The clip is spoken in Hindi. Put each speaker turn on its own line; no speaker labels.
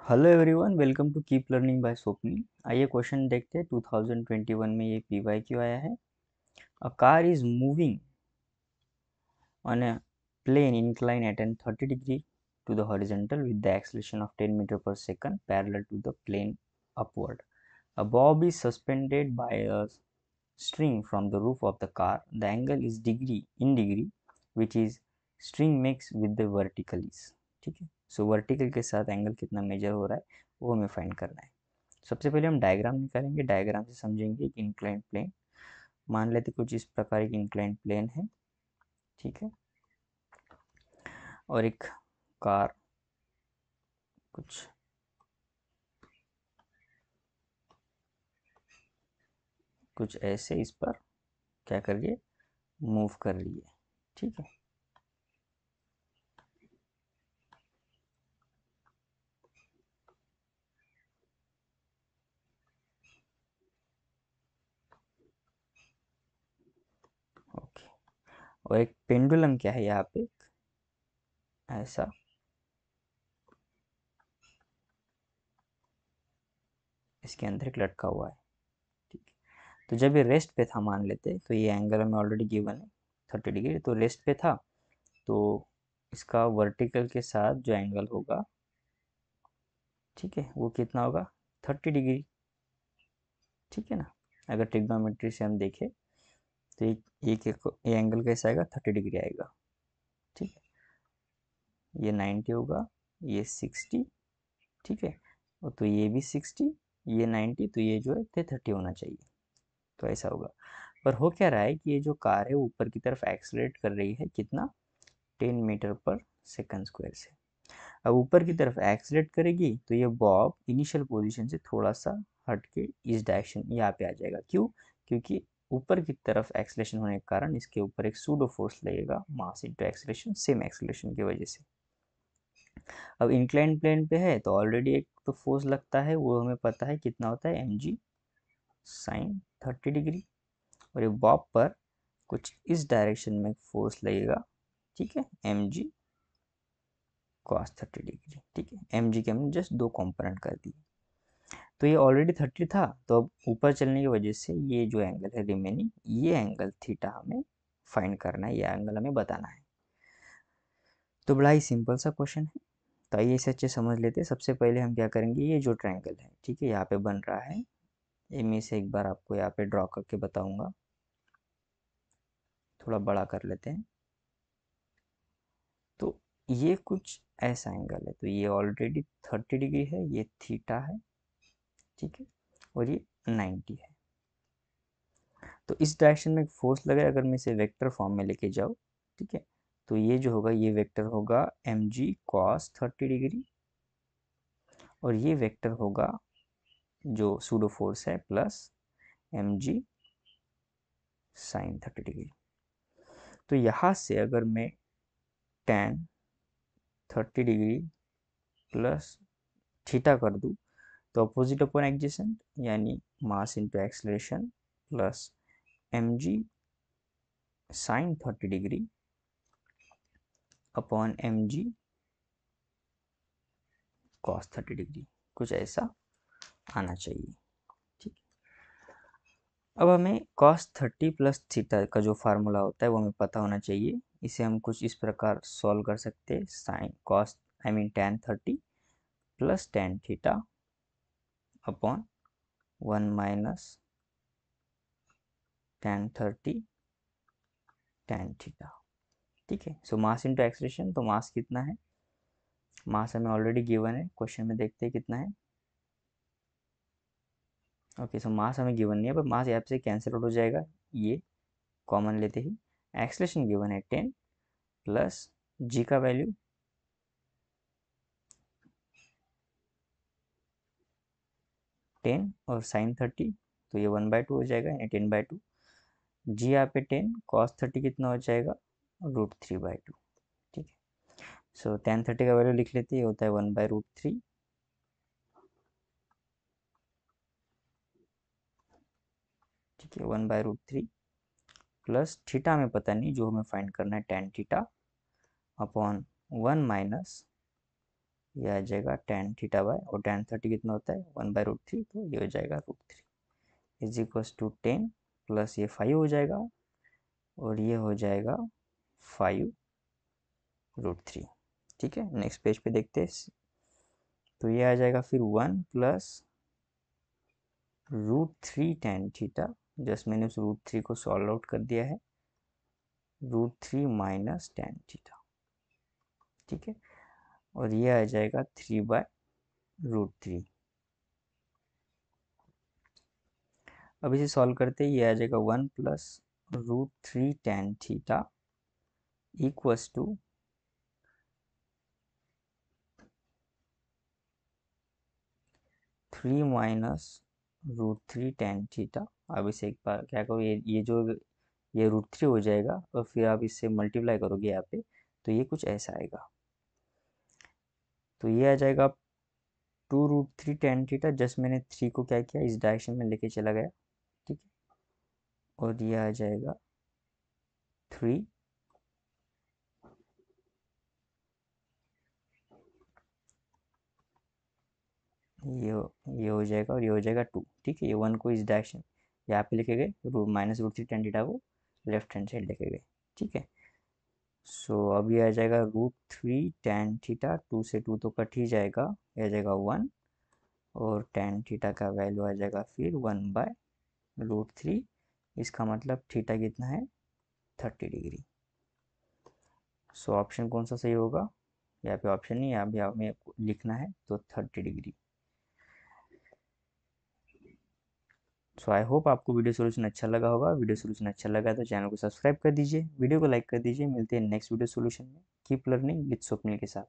Hello everyone, welcome to keep learning by Swapnil. आइए क्वेश्चन देखते हैं। 2021 में ये PYQ आया है। A car is moving on a plane incline at an 30 degree to the horizontal with the acceleration of 10 meter per second parallel to the plane upward. A bob is suspended by a string from the roof of the car. The angle is degree which is string makes with the vertical is। ठीक है, सो वर्टिकल के साथ एंगल कितना मेजर हो रहा है वो हमें फाइंड करना है। सबसे पहले हम डायग्राम निकालेंगे। डायग्राम से समझेंगे कि इंक्लाइन प्लेन, मान लेते कुछ इस प्रकार की इंक्लाइन प्लेन है। ठीक है, और एक कार कुछ कुछ ऐसे इस पर क्या कर रही है, मूव कर रही है। ठीक है, ओके। और एक पेंडुलम क्या है यहाँ पे, ऐसा इसके अंदर एक लटका हुआ है। ठीक है, तो जब ये रेस्ट पे था, मान लेते तो ये एंगल हमें ऑलरेडी गिवन है 30 डिग्री, तो रेस्ट पे था तो इसका वर्टिकल के साथ जो एंगल होगा, ठीक है, वो कितना होगा, 30 डिग्री। ठीक है ना, अगर ट्रिग्नोमेट्री से हम देखें तो ये एंगल कैसा आएगा, 30 डिग्री आएगा। ठीक है, ये 90 होगा, ये 60। ठीक है, और तो ये भी 60, ये 90, तो ये जो है 30 होना चाहिए। तो ऐसा होगा। पर हो क्या रहा है कि ये जो कार है ऊपर की तरफ एक्सलरेट कर रही है, कितना, 10 मीटर पर सेकंड स्क्वायर से। अब ऊपर की तरफ एक्सलेट करेगी तो ये बॉब इनिशियल पोजीशन से थोड़ा सा हट के इस डायरेक्शन यहाँ पे आ जाएगा। क्यों? क्योंकि ऊपर की तरफ एक्सलेशन होने के कारण इसके ऊपर एक सूडो फोर्स लगेगा, mass into acceleration, same acceleration की वजह से। अब इंक्लाइन प्लेन पे है तो ऑलरेडी एक तो फोर्स लगता है, वो हमें पता है कितना होता है, mg साइन 30 डिग्री। और ये बॉब पर कुछ इस डायरेक्शन में फोर्स लगेगा। ठीक है, mg cos 30 डिग्री। ठीक है, mg के हमने जस्ट दो कंपोनेंट कर दिए। तो ये ऑलरेडी 30 था, तो अब ऊपर चलने की वजह से ये जो एंगल है रिमेनिंग, ये एंगल थीटा हमें फाइंड करना है, ये एंगल हमें बताना है। तो बड़ा ही सिंपल सा क्वेश्चन है, तो आइए इसे अच्छे समझ लेते हैं। सबसे पहले हम क्या करेंगे, ये जो ट्रायंगल है, ठीक है, यहाँ पे बन रहा है, ये मैं से एक बार आपको यहाँ पे ड्रॉ करके बताऊंगा। थोड़ा बड़ा कर लेते हैं। तो ये कुछ ऐसा एंगल है, तो ये ऑलरेडी 30 डिग्री है, ये थीटा है। ठीक है, और ये 90 है। तो इस डायरेक्शन में फोर्स लगे, अगर मैं इसे वेक्टर फॉर्म में लेके जाऊँ, ठीक है, तो ये जो होगा, ये वेक्टर होगा mg cos 30 डिग्री, और ये वेक्टर होगा जो सूडो फोर्स है प्लस mg sin 30 डिग्री। तो यहाँ से अगर मैं tan 30 डिग्री प्लस थीटा कर दूँ, तो अपोजिट अपॉन एडजेसेंट, यानी mass into acceleration plus mg sin 30 degree upon mg cos 30 degree, कुछ ऐसा आना चाहिए। ठीक, अब हमें cos 30 प्लस थीटा का जो फार्मूला होता है वो हमें पता होना चाहिए। इसे हम कुछ इस प्रकार सॉल्व कर सकते हैं, sine cos I mean tan 30 plus tan theta upon 1 minus tan 30 tan theta. ठीक है, सो मास इंटू एक्सलेशन, तो मास कितना है, मास हमें ऑलरेडी गिवन है, क्वेश्चन में देखते हैं कितना है। ओके, सो मास हमें गिवन नहीं है, पर मास यहाँ से कैंसिल आउट हो जाएगा, ये कॉमन लेते ही। एक्सलेशन गिवन है 10 प्लस जी का वैल्यू 10 और साइन 30, तो ये 1/2 हो जाएगा, यानी 10/2। जी यहाँ पे 10, कॉस 30 कितना हो जाएगा, √3/2। ठीक है, सो tan 30 का वैल्यू लिख लेते हैं, ये होता है 1/√3। ठीक है, 1/√3 प्लस थीटा हमें पता नहीं, जो हमें फाइंड करना है tan थीटा अपॉन 1 माइनस ये आ जाएगा tan थीटा बाय, और tan 30 कितना होता है 1/√3, तो ये हो जाएगा √3 इज इक्वल्स टू 10 प्लस ये 5 हो जाएगा, और ये हो जाएगा 5√3। ठीक है, नेक्स्ट पेज पे देखते हैं। तो ये आ जाएगा फिर 1 प्लस √3 tan थीटा, जस्ट मैंने उस √3 को सॉल्व आउट कर दिया है, √3 माइनस tan थीटा। ठीक है, और ये आ जाएगा 3/√3। अब इसे सॉल्व करते ही ये आ जाएगा 1 plus √3 tan theta equals to 3 minus √3 tan theta. अब इसे एक बार क्या करो, ये √3 हो जाएगा, और फिर आप इससे मल्टीप्लाई करोगे यहाँ पे, तो ये कुछ ऐसा आएगा। तो ये आ जाएगा 2√3 tan थीटा, जस्ट मैंने 3 को क्या किया, इस डायरेक्शन में लेके चला गया। ठीक है, और ये आ जाएगा 3 ये हो जाएगा, और ये हो जाएगा 2। ठीक है, ये 1 को इस डायरेक्शन यहाँ पे लेके गए, माइनस √3 tan थीटा को लेफ्ट हैंड साइड लेके गए। ठीक है, सो अब ये आ जाएगा √3 tan थीटा, 2 से 2 तो कट ही जाएगा, ये आ जाएगा 1, और tan थीटा का वैल्यू आ जाएगा फिर 1/√3। इसका मतलब थीटा कितना है 30 डिग्री। सो ऑप्शन कौन सा सही होगा, यहाँ पे ऑप्शन नहीं, यहाँ भी हमें लिखना है, तो 30 डिग्री। सो आई होप आपको वीडियो सोल्यूशन अच्छा लगा होगा। वीडियो सोल्यूशन अच्छा लगा तो चैनल को सब्सक्राइब कर दीजिए, वीडियो को लाइक कर दीजिए। मिलते हैं नेक्स्ट वीडियो सोल्यूशन में। कीप लर्निंग विद स्वप्निल के साथ।